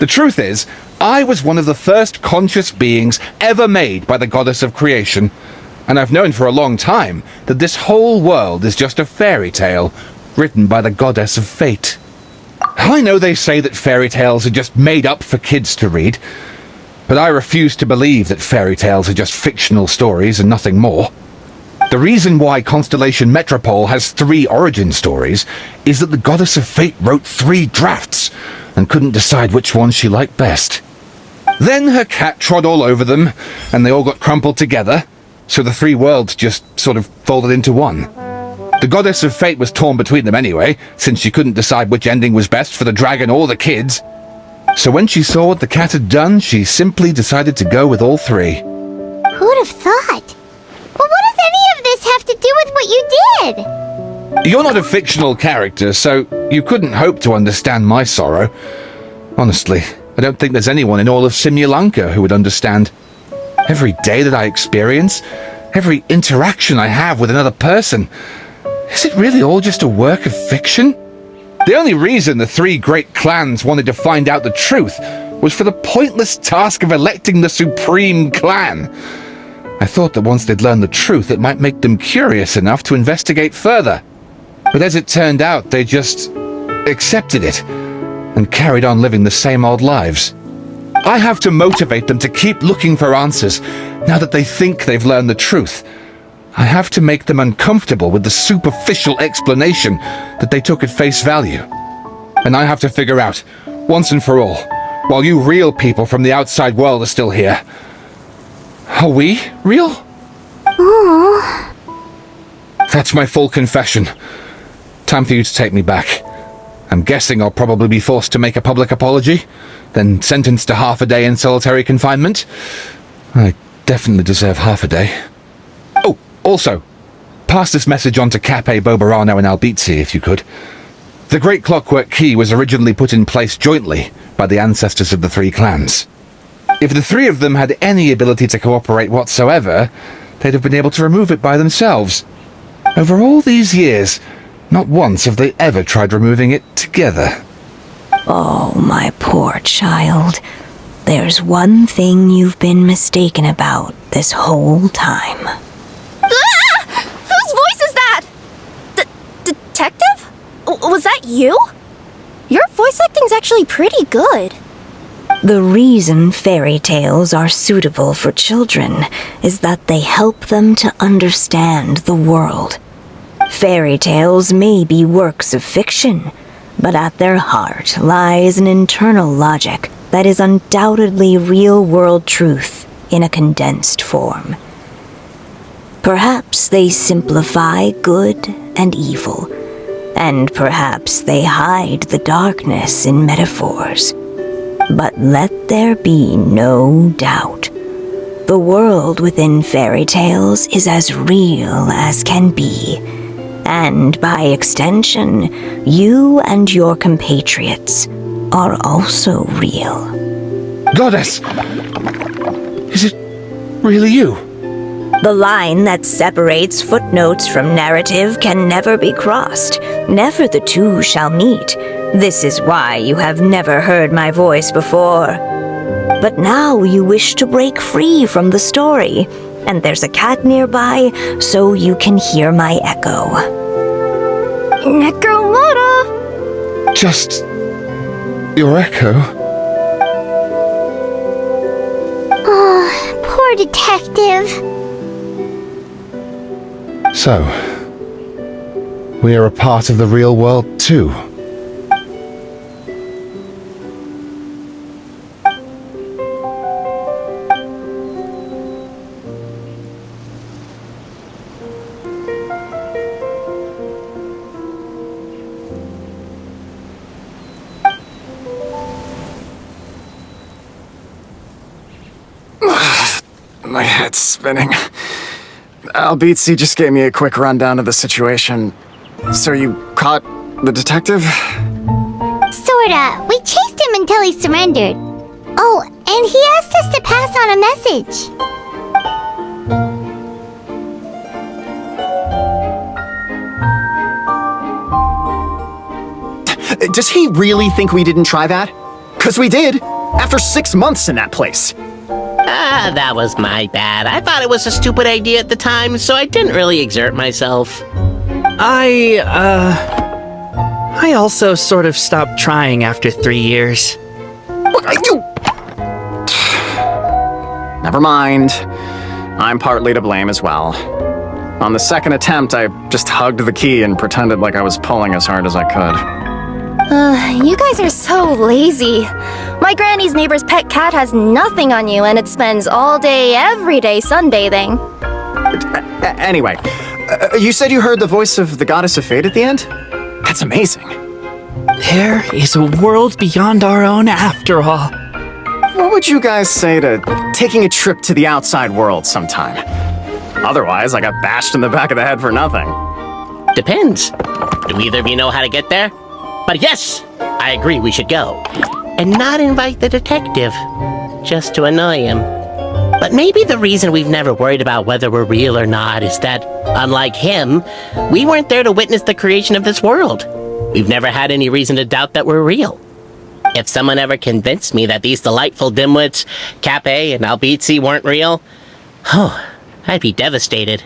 S7: The truth is, I was one of the first conscious beings ever made by the goddess of creation, and I've known for a long time that this whole world is just a fairy tale written by the goddess of fate. I know they say that fairy tales are just made up for kids to read, but I refuse to believe that fairy tales are just fictional stories and nothing more. The reason why Constellation Metropole has 3 origin stories is that the Goddess of Fate wrote 3 drafts and couldn't decide which one she liked best. Then her cat trod all over them, and they all got crumpled together, so the 3 worlds just sort of folded into one. The Goddess of Fate was torn between them anyway, since she couldn't decide which ending was best for the dragon or the kids. So when she saw what the cat had done, she simply decided to go with all 3.
S3: Who'd have thought? But what does any of this have to do with what you did?
S7: You're not a fictional character, so you couldn't hope to understand my sorrow. Honestly, I don't think there's anyone in all of Simulanka who would understand. Every day that I experience, every interaction I have with another person, is it really all just a work of fiction? The only reason the 3 great clans wanted to find out the truth was for the pointless task of electing the supreme clan. I thought that once they'd learned the truth, it might make them curious enough to investigate further. But as it turned out, they just accepted it and carried on living the same old lives. I have to motivate them to keep looking for answers now that they think they've learned the truth. I have to make them uncomfortable with the superficial explanation that they took at face value. And I have to figure out, once and for all, while you real people from the outside world are still here, are we real?
S3: Aww.
S7: That's my full confession. Time for you to take me back. I'm guessing I'll probably be forced to make a public apology, then sentenced to half a day in solitary confinement. I definitely deserve half a day. Oh, also, pass this message on to Cape, Bobarano, and Albizzi, if you could. The Great Clockwork Key was originally put in place jointly by the ancestors of the 3 clans. If the 3 of them had any ability to cooperate whatsoever, they'd have been able to remove it by themselves. Over all these years, not once have they ever tried removing it together.
S14: Oh, my poor child. There's one thing you've been mistaken about this whole time.
S1: Ah! Whose voice is that? Detective? Was that you? Your voice acting's actually pretty good.
S14: The reason fairy tales are suitable for children is that they help them to understand the world. Fairy tales may be works of fiction, but at their heart lies an internal logic that is undoubtedly real-world truth in a condensed form. Perhaps they simplify good and evil, and perhaps they hide the darkness in metaphors. But let there be no doubt. The world within fairy tales is as real as can be. And by extension, you and your compatriots are also real.
S7: Goddess! Is it really you?
S14: The line that separates footnotes from narrative can never be crossed. Never the two shall meet. This is why you have never heard my voice before. But now you wish to break free from the story, and there's a cat nearby, so you can hear my echo.
S1: Necromata!
S7: Just your echo?
S3: Oh, poor detective.
S7: So, we are a part of the real world too.
S5: My head's spinning. Albizzi just gave me a quick rundown of the situation. So you caught the detective?
S3: Sorta. We chased him until he surrendered. Oh, and he asked us to pass on a message.
S5: Does he really think we didn't try that? 'Cause we did, after 6 months in that place.
S6: That was my bad. I thought it was a stupid idea at the time, so I didn't really exert myself.
S4: I also sort of stopped trying after 3 years.
S5: Never mind. I'm partly to blame as well. On the second attempt, I just hugged the key and pretended like I was pulling as hard as I could.
S1: You guys are so lazy. My granny's neighbor's pet cat has nothing on you, and it spends all day, every day sunbathing.
S5: Anyway, you said you heard the voice of the Goddess of Fate at the end? That's amazing.
S4: There is a world beyond our own after all.
S5: What would you guys say to taking a trip to the outside world sometime? Otherwise, I got bashed in the back of the head for nothing.
S6: Depends. Do either of you know how to get there? But yes, I agree we should go. And not invite the detective, just to annoy him. But maybe the reason we've never worried about whether we're real or not is that, unlike him, we weren't there to witness the creation of this world. We've never had any reason to doubt that we're real. If someone ever convinced me that these delightful dimwits, Cape and Albizzi, weren't real, I'd be devastated.